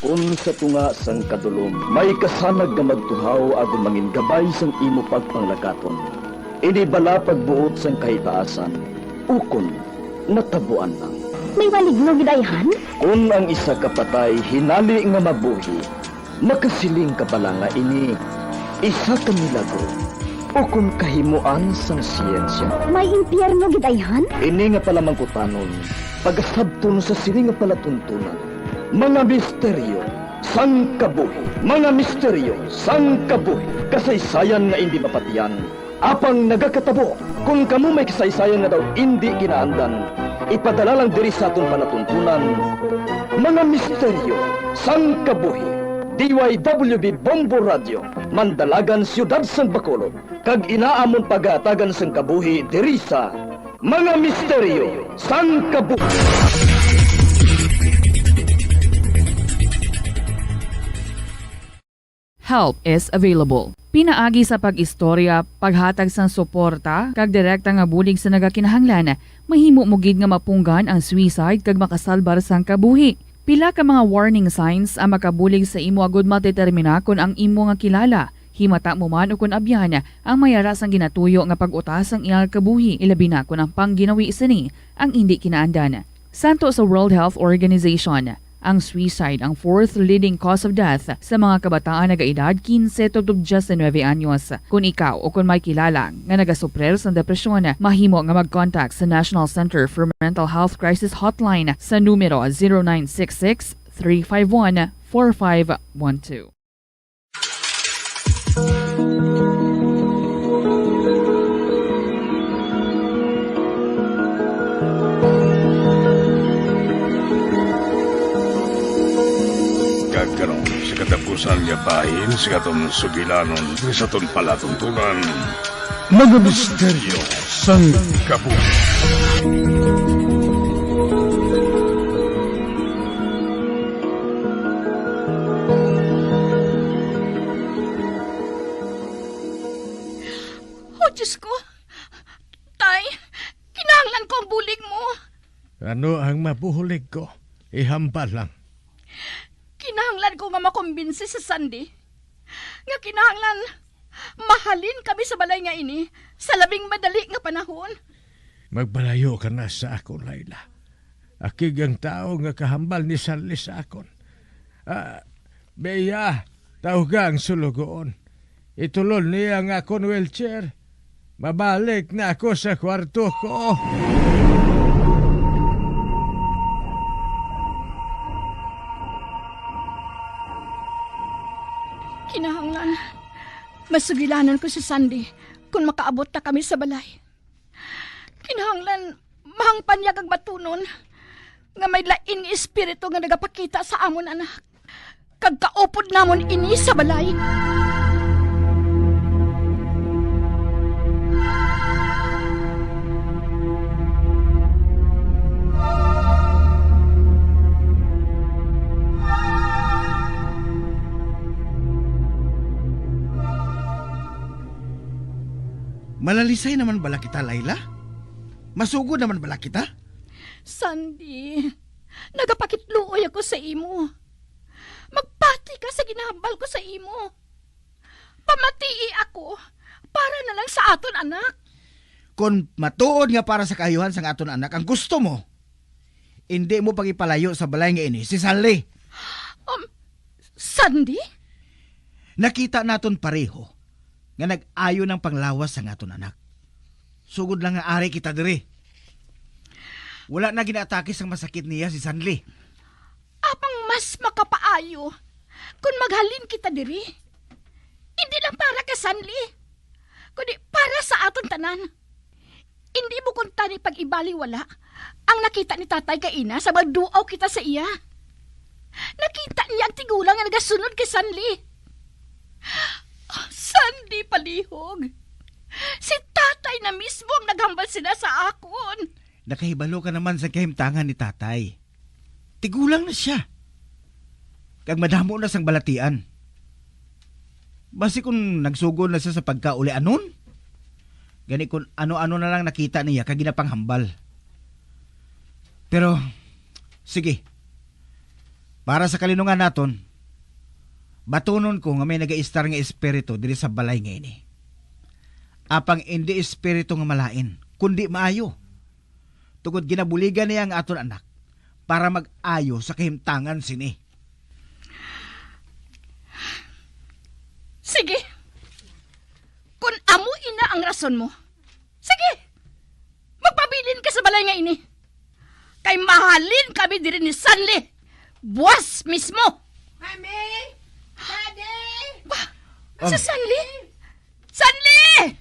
Kung sa tunga sang kadulom, may kasanag nga magtuhaw agon mangin gabay sang imo pagpanglakaton. Ini bala pagbuot sang kahitaasan, ukon natabuan lang. May maligno gidayhan? Kung ang isa kapatay hinali nga mabuhi, makasiling ka pala nga ini isa ka milagro o kung kahimuan sang siyensya. May impyerno gidayhan? Ini nga pala mangkutanon, pagasabton sa sili nga palatuntunan. Mga misteryo, sang kabuhi. Mga misteryo, sang kabuhi. Kasaysayan nga hindi mapatiyan. Apang nagakatabo, kung kamo may kasaysayan nga daw hindi ginaandan, ipadala lang diri sa atong palatuntunan. Mga misteryo, sang kabuhi. DYWB Bombo Radio, Mandalagan, Siyudad San Bacolod. Kag inaamon pagatagan sang kabuhi diri sa Mga Misteryo, sang kabuhi. Help is available. Pinaagi sa pag-istorya, paghatag sang suporta, kag direkta nga bulig sa nagakinahanglan, mahimo mo gid nga mapunggan ang suicide kag makasalbar sang kabuhi. Pila ka mga warning signs ang makabulig sa imo agud matetermina kung ang imo nga kilala. Himata mo man o kung abyan ang mayara sang ginatuyo nga pag-utas ang iyang kabuhi, ilabi na kung ang pangginawi sini ang hindi kinaandan. Santo sa World Health Organization, ang suicide ang fourth leading cause of death sa mga kabataan na gaedad 15 to 19 anyos. Kung ikaw o kung may kilala nga nagasuprer sa depresyon, mahimo nga mag-contact sa National Center for Mental Health Crisis Hotline sa numero 0966 351 4512. Kagkaroon sa katapusan niya bahin sa katong sugilanon sa ton palatuntunan. Mga misteryo sang kabuhi. Oh, Diyos ko! Tay, kinahanglan ko ang bulig mo. Ano ang mabuhulig ko? Ihambal lang. Kinahanglan ko nga makumbinsi sa Sandy. Nga kinahanglan, mahalin kami sa balay nga ini sa labing madali nga panahon. Magbalayo ka na sa akon, Layla. Akig ang tao nga kahambal ni Sanli sa akon. Beya, tao ka ang sulugoon. Itulol niya ang akon wheelchair. Mabalik na ako sa kwarto ko. Kinahanglan, masugilanan ko si Sandy kung makaabot na kami sa balay. Kinahanglan, mahangpanyag ang batunon nga may laing espiritu nga nagapakita sa amon anak. Kagkaupod namon ini sa balay. Malalisay naman bala kita, Layla? Masugod naman bala kita? Sandy, nagapakitluoy ako sa imo. Magpati ka sa ginahambal ko sa imo. Pamatii ako para na lang sa aton anak. Kung matuod nga para sa kaayuhan sang aton anak ang gusto mo, hindi mo pagipalayo sa balay nga ini si Sanli. Sandy? Nakita naton pareho nga nag-ayo ng panglawas sang aton anak. Sugod lang nga ari kita diri. Wala na ginaatake sang masakit niya si Sanli. Apang mas makapaayo kung maghalin kita diri. Hindi lang para ka Sanli, kundi para sa aton tanan. Hindi mo kunta ni pag-ibaliwala ang nakita ni tatay ka ina sa magduaw kita sa iya. Nakita niya ang tigulang nga nagasunod kay Sanli. Oh, Sandy palihog. Si tatay na mismo ang naghambal sila sa akon. Nakahibalo ka naman sa kahimtangan ni tatay. Tigulang na siya. Kag madamo na sang balatian. Basi kung nagsugod na siya sa pagkauli anon, gani kung ano-ano na lang nakita niya kag ginapanghambal. Pero, sige. Para sa kalinungan naton, batunon ko nga may nag-iistar nga espiritu diri sa balay nga ini. Apang hindi espiritu nga malain, kundi maayo. Tugod ginabuligan niya ang aton anak para mag-ayo sa kahimtangan sini. Sige. Kung amo ina ang rason mo, sige. Magpabilin ka sa balay nga ini. Kay mahalin kami diri ni Sanli. Buwas mismo. Mami! Daddy! Si Sanli? Sanli!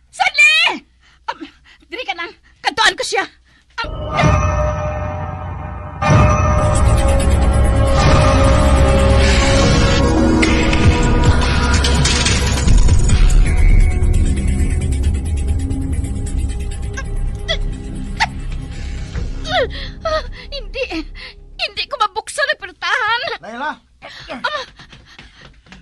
Sanli! Diri ka nang. Kantuan ko siya. Hindi ko mabuksan ang pertahan.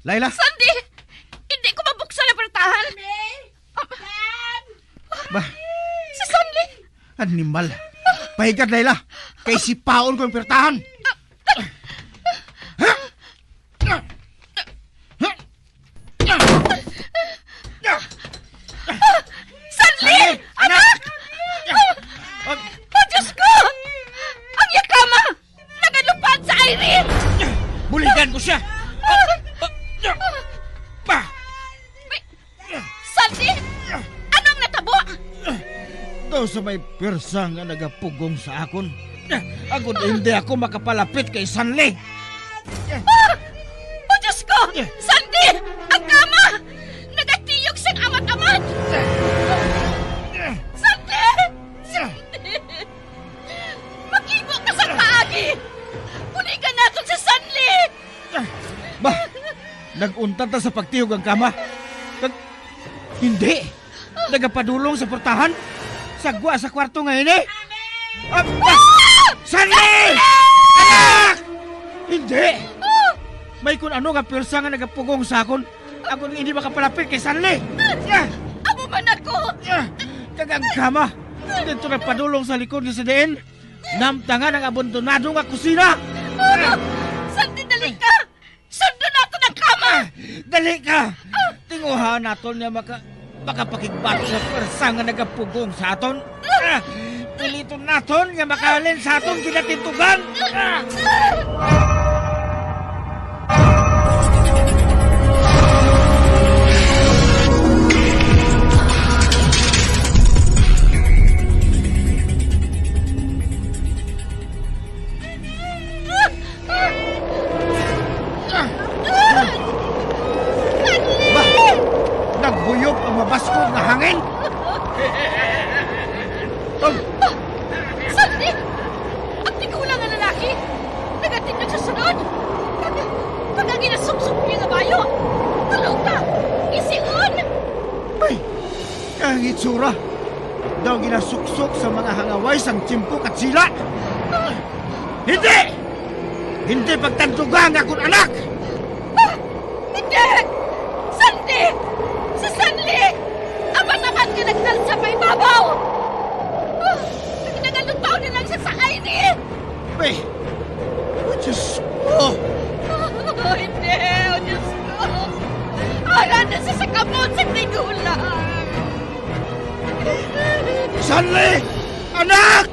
Layla! Sandy! Hindi ko mabuksan ang pertahan. Ba, Si Sanli! animal. Pahigat, Layla. Kay sipaon ko yung pertahan. Sanli! Anak! Oh, Diyos ko! Ang yakama! Nagalupad sa Irene! Buligan ko siya! Ba! Sanli! Anong natabo? Daw sa may pirsa nga nagapugong sa akon. Agod hindi ako makapalapit kay Sanli. Oh, Diyos ko! Sanli! Ang kama! Nagatiyog sa amat-amat! Sanli! Sanli! Mag-ibo ka sa paagi! Puligan natin si Sanli! Ba! Naguntan ta sa pagtiyog ang kama. Hindi! Nagapadulong sa portahan. Sagwa sa kwarto ngayon eh. Sanli! Anak! Hindi! May kung ano nga pirsa nga nagapugong sa akon. Ako hindi makapalapit kay Sanli. Amo man ako! Kagang kama. Dito nagpadulong sa likod ni Sadeen. Namtangan ang abandonado nga kusina. Sanli, dali ka! Sundo natin ang kama! Dali ka! Tinguhan naton niya makapakigbat sa pirsa nga nagapugong sa aton. Piliton naton nga makalin sa aton kinatintugan. Nagbuyog ang mabaskog na hangin. Sanli! Ang tigulang nga lalaki! Nagatinag sa sunod! Pagkaginasuksok niya nga bayo! Tulog ka! Isiun! Ay, ang itsura. Daw ginasuksok sa mga hangaway sang timpok at sila. Hindi! Hindi pagtantugang akong anak! Hindi! Sanli! Si Sanli! Aman-aman ka nagdalsa pa ibabaw! Nagalupaw na lang siya sa aini! Ay, Diyos ko! Hindi! O Diyos ko! Wala na siya sa kamot sa tigulang! Sanli! Anak!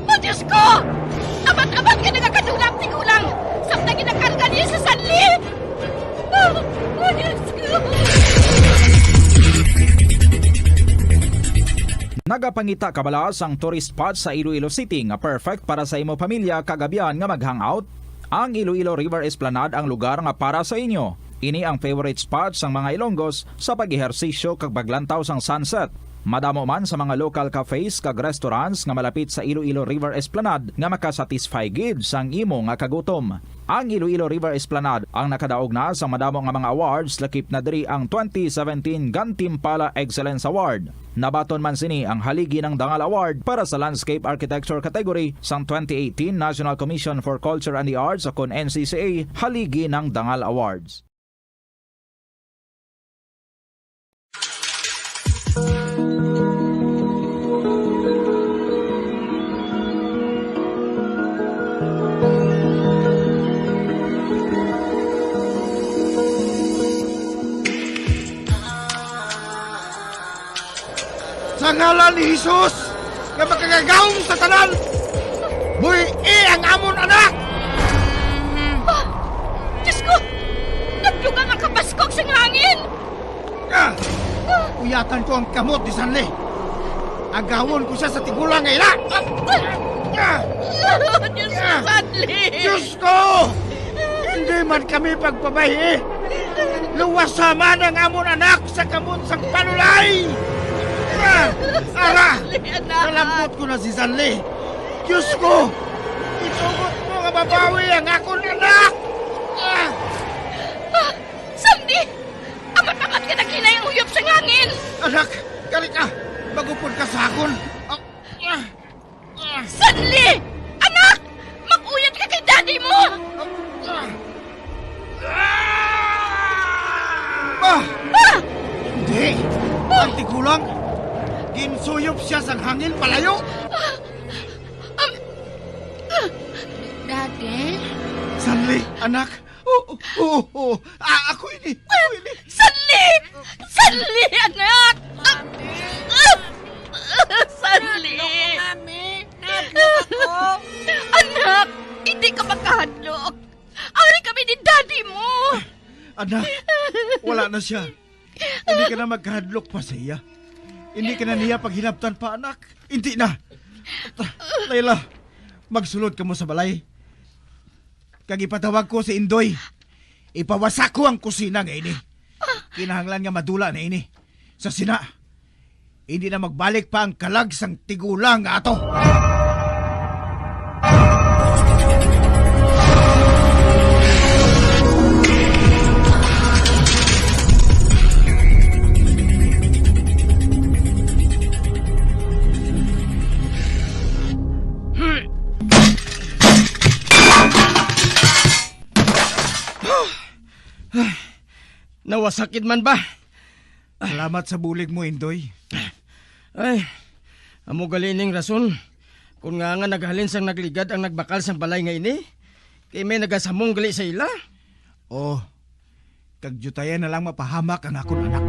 O Diyos ko! Amat-amat ka nagkakadulang tigulang! Samtang ginakarga niya sa Sanli! O Diyos ko! Nagapangita kabalas ang tourist spot sa Iloilo City nga perfect para sa imo pamilya kagabihan nga mag-hangout. Ang Iloilo River Esplanade ang lugar nga para sa inyo. Ini ang favorite spot sang mga Ilonggos sa pag-ehersisyo kag paglantaw sang sunset. Madamo man sa mga local cafes kag restaurants nga malapit sa Iloilo River Esplanade nga makasatisfy gid sang imo nga kagutom. Ang Iloilo River Esplanade ang nakadaog na sa madamo nga mga awards lakip na diri ang 2017 Gantimpala Excellence Award. Nabaton man sini ang haligi ng Dangal Award para sa Landscape Architecture category sang 2018 National Commission for Culture and the Arts o kon NCCA haligi ng Dangal Awards. Sa ngalan ni Jesus, nga makagagawong sa tanan, buhi ang amon anak! Diyos ko! Naglugang ang kapaskog sa hangin! Uyatan ko ang kamot ni Sanli. Agawon ko siya sa tigulang nga ila! Diyos ko, Sanli! Diyos ko! Hindi man kami pagpabahi. Luwas man ang amon anak sa kamot sang panulay! Ara! Nalambot ko na si Sanli. Diyos ko! Itugot mo nga babawi ang akong anak! Sanli! Amat-amat ka naghinay ang huyop sa hangin! Anak, kali ka! Magupod ka sa akon! Sanli! Anak! Mag-uyat ka kay daddy mo! Hindi! Ang tigulang! Ginsuyop siya sa hangin palayo! Daddy? Sanli, anak! Ako ini! Sanli! Sanli, anak! Sanli! Anak! Hindi ka makahadlok! Ari kami ni daddy mo! Anak, wala na siya. Hindi ka na magkahadlok pa sa iya. Hindi ka na niya paghinabtan pa, anak. Hindi na. Layla, magsulod ka mo sa balay. Kag ipatawag ko si Indoy. Ipawasak ko ang kusina nga ini. Kinahanglan nga madula na ini. Sa sina, hindi na magbalik pa ang kalag sang tigulang nga ato. Nawasakit man ba? Salamat sa bulig mo, Indoy. Ay, amo galining rason. Kung nga naghalin sang nagligad ang nagbakal sang balay nga ini, kay may nagasamong gali sa ila. Oh, kagjutayan na lang mapahamak ang akong anak.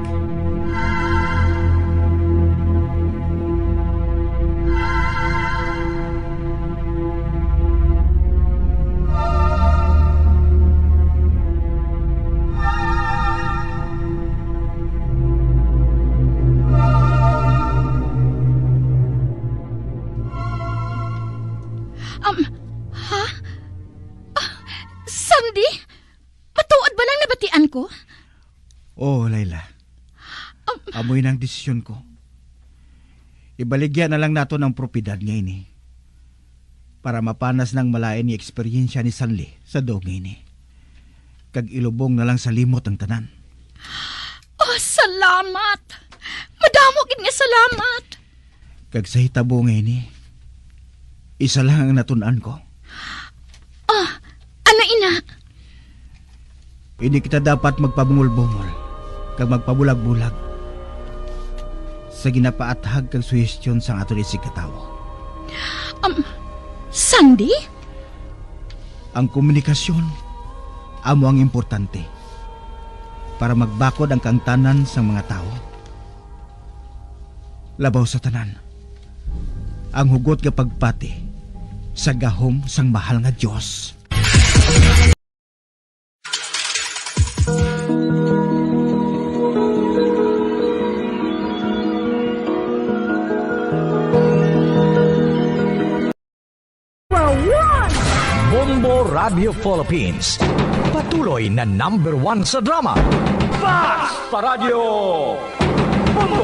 Ha? Sandy? Matuod ba lang nabatian ko? Oh, Layla. Amoy ng desisyon ko. Ibaligyan na lang nato ng propidad ngayon eh. Para mapanas ng malain ni eksperyensya ni Sanli sa dog ngayon eh. Kag ilubong na lang sa limot ang tanan. Oh, salamat! Madamo gid nga salamat! Kag sa hitabo ngayon eh, isa lang ang natunan ko. Oh, ano ina? Hindi kita dapat magpabungol-bungol kag magpabulag-bulag sa ginapaathag kag suhestyon sang ato ni si katawo. Sandy? Ang komunikasyon amo ang importante para magbakod ang kangtanan sang mga tao. Labaw sa tanan, ang hugot nga pagpati sa gahom sang mahal nga Dios. Bombo Radio Philippines. Patuloy na #1 sa drama. Fast Paradyo! Bombo!